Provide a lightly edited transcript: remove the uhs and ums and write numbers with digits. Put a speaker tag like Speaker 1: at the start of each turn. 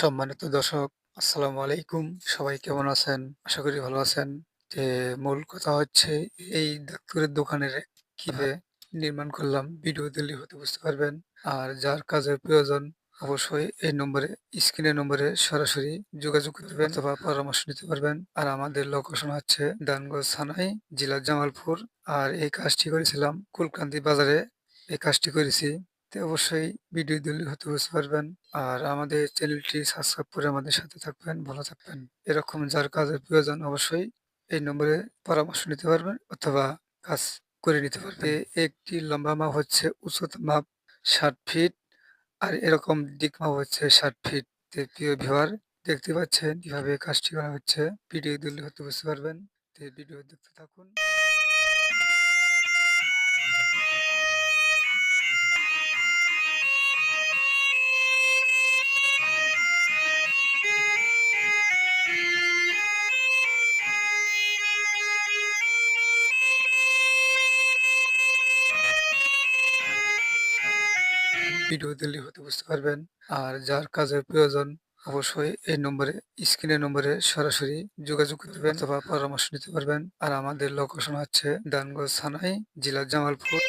Speaker 1: সম্মানিত দর্শক, আসসালামু আলাইকুম। সবাই কেমন আছেন? আশা করি ভালো আছেন। যে মূল কথা হচ্ছে এই ডাক্তারের দোকানের কিভাবে নির্মাণ করলাম ভিডিও দিলে হয়তো বুঝতে পারবেন। আর যার কাজের প্রয়োজন অবশ্যই এই নম্বরে স্ক্রিনের নম্বরে সরাসরি যোগাযোগ করবেন অথবা পরামর্শ নিতে পারবেন। আর আমাদের লোকেশন হচ্ছে দানগঞ্জ থানায়, জেলা জামালপুর। আর এই কাজটি করেছিলাম কুলকান্দি বাজারে এই কাজটি করেছি। তো অবশ্যই ভিডিও দিলে হয়তো বুঝতে পারবেন। আর আমাদের চ্যানেলটি সাবস্ক্রাইব করে আমাদের সাথে থাকবেন, ভালো থাকবেন। এরকম যার কাজের প্রয়োজন অবশ্যই এই নম্বরে পরামর্শ নিতে পারবেন অথবা কাজ করে নিতে পারবেন। একটি লম্বা মাপ হচ্ছে উচ্চতা মাপ ৬০ ফিট আর এরকম দিক মাপ হচ্ছে ৬০ ফিট। তো প্রিয় ভিউয়ার, দেখতে পাচ্ছেন কিভাবে কাজটি করা হচ্ছে। ভিডিও দিলে হয়তো বুঝতে পারবেন। তো ভিডিও দেখতে থাকুন। ভিডিও দিলে হয়তো বুঝতে পারবেন। আর যার কাজের প্রয়োজন অবশ্যই এই নম্বরে স্ক্রিনের নম্বরে সরাসরি যোগাযোগ করবেন অথবা পরামর্শ নিতে পারবেন। আর আমাদের লোকেশন হচ্ছে দানগঞ্জ থানায়, জেলা জামালপুর।